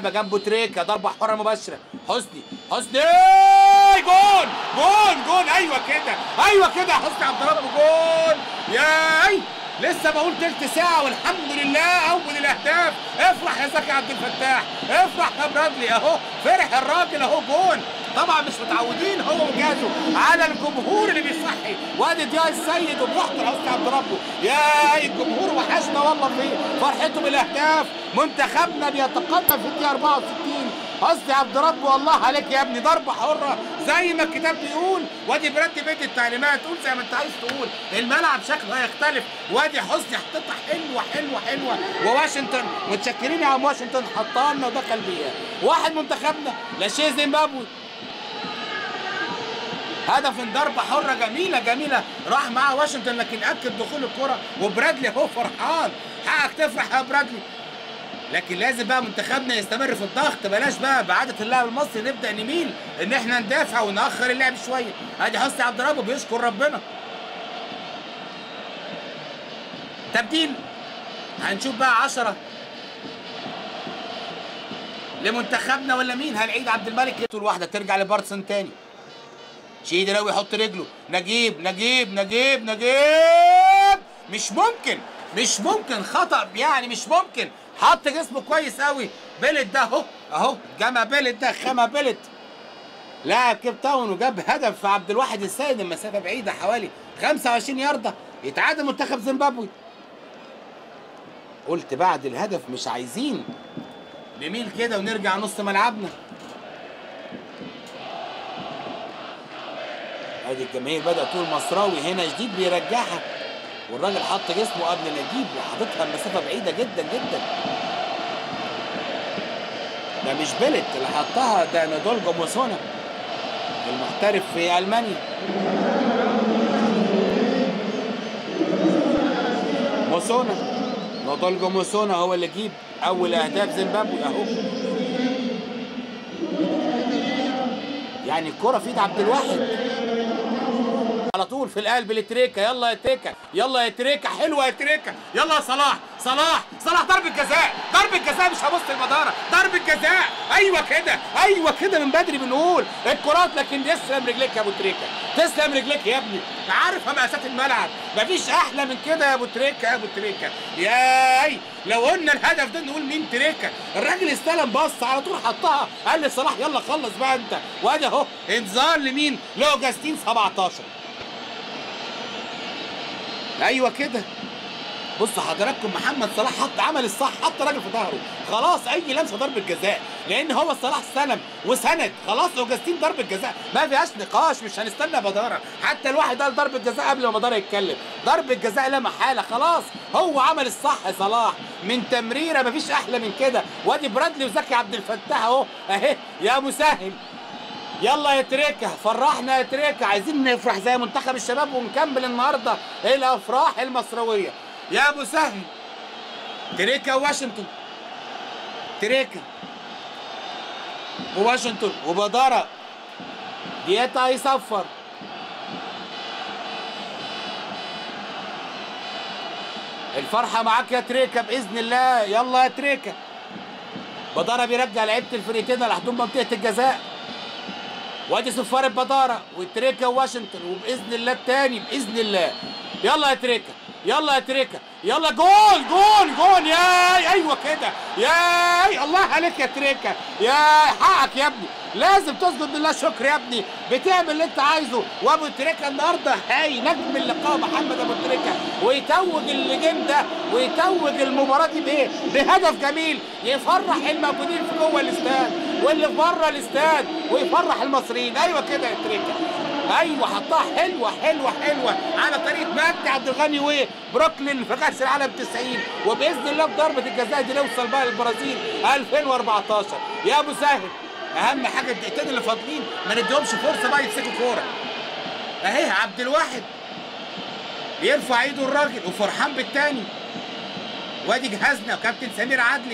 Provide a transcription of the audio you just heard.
جنبه تريكه، ضربه حره مباشره. حسني جون جون جون. ايوه كده ايوه كده يا حسني عبد ربه جون. ياي لسه بقول تلت ساعه والحمد لله اول الاهداف. افرح يا زكي عبد الفتاح، افرح يا برادلي اهو، فرح الراجل اهو جون. طبعا مش متعودين هو وجازه على الجمهور اللي بيصحي. وادي ضياء السيد وبيحضر حسني عبد ربه. يا الجمهور وحشنا والله في فرحته بالاهداف. منتخبنا بيتقدم في الدقيقه 64. حسني عبد ربه والله عليك يا ابني، ضربه حره زي ما الكتاب بيقول. وادي برادلي بيت التعليمات، قول زي ما انت عايز تقول. الملعب شكله هيختلف. وادي حسني حطتها حلوه. وواشنطن متشكرين يا عم واشنطن، حطها لنا ودخل بيها. واحد منتخبنا لا شيء زيمبابوي. هدف من ضربه حره جميله راح معاه واشنطن، لكن اكد دخول الكره. وبرادلي اهو فرحان. حقك تفرح يا برادلي، لكن لازم بقى منتخبنا يستمر في الضغط. بلاش بقى بعاده اللاعب المصري نبدا نميل ان احنا ندافع ونأخر اللعب شويه. ادي حسني عبد ربه بيشكر ربنا. تبديل هنشوف بقى 10 لمنتخبنا ولا مين؟ هل عيد عبد الملك طول واحده ترجع لبارتسون تاني. شيدي لو يحط رجله. نجيب مش ممكن خطأ يعني، مش ممكن. حط جسمه كويس قوي. بيلت ده اهو جمع بيلت ده خامة بيلت لاعب كيب تاون وجاب هدف في عبد الواحد السيد. المسافة بعيدة حوالي 25 ياردة. يتعادل منتخب زيمبابوي. قلت بعد الهدف مش عايزين نميل كده ونرجع نص ملعبنا. ادي الجماهير بدأ طول مصراوي هنا جديد بيرجعها، والراجل حط جسمه قبل نجيب وحاططها المسافه بعيده جدا. ده مش بيلت اللي حطها، ده نادولجو موسونا المحترف في المانيا. نادولجو موسونا هو اللي جيب اول اهداف زيمبابوي اهو. يعني الكره في ايد عبد الواحد على طول في القلب لتريكا. يلا يا تريكا حلوه يا تريكا. يلا يا صلاح ضربه جزاء مش هبص المداره. ضربه جزاء. ايوه كده من بدري بنقول الكرات، لكن تسلم رجليك يا ابو تريكا، تسلم رجليك يا ابني. عارف مقاسات الملعب، مفيش احلى من كده يا ابو تريكا. ياي لو قلنا الهدف ده نقول مين تريكا. الراجل استلم بص على طول حطها، قال لصلاح يلا خلص بقى انت. وادي اهو انذار لمين؟ لاوجستين 17. ايوه كده. بصوا حضراتكم محمد صلاح عمل الصح، حط راجل في ظهره. خلاص اي لمسه ضربه جزاء، لان هو صلاح استلم وسند. خلاص اوجستين ضربه جزاء ما فيهاش نقاش، مش هنستنى بداره. حتى الواحد قال ضربه جزاء قبل ما بداره يتكلم. ضربه جزاء لا محاله. خلاص هو عمل الصح صلاح من تمريره ما فيش احلى من كده. وادي برادلي وزكي عبد الفتاح اهو اهي يا مساهم. يلا يا تريكا فرحنا يا تريكا، عايزين نفرح زي منتخب الشباب ونكمل النهارده الافراح المصرويه. يا ابو سهل تريكا وواشنطن وبدارة ديتا هيصفر. الفرحه معاك يا تريكا باذن الله. يلا يا تريكا. بدارة بيرجع لعيبه الفريقين لحدود منطقه الجزاء. وادي صفاره بدارة وتريكا وواشنطن، وباذن الله الثاني باذن الله. يلا يا تريكا يلا جول. ياي ايوه كده. ياي الله عليك يا تريكا. ياي حقك يا ابني، لازم تسجد لله شكر يا ابني. بتعمل اللي انت عايزه. وابو تريكا النهارده نجم اللقاء محمد ابو تريكا، ويتوج اللجين ده ويتوج المباراه دي بايه؟ بهدف جميل يفرح الموجودين في جوه الاستاد واللي في بره الاستاد، ويفرح المصريين. ايوه كده يا تريكا. ايوه حطها حلوه على طريقه مجدي عبد الغني وبروكلين في كاس العالم 90. وباذن الله بضربه الجزاء دي نوصل بقى للبرازيل 2014. يا ابو سهل اهم حاجه الدقيقتين اللي فاضلين ما نديهمش فرصه بقى يمسكوا كوره. اهي عبد الواحد بيرفع ايده الراجل وفرحان بالتاني. وادي جهازنا وكابتن سمير عدلي.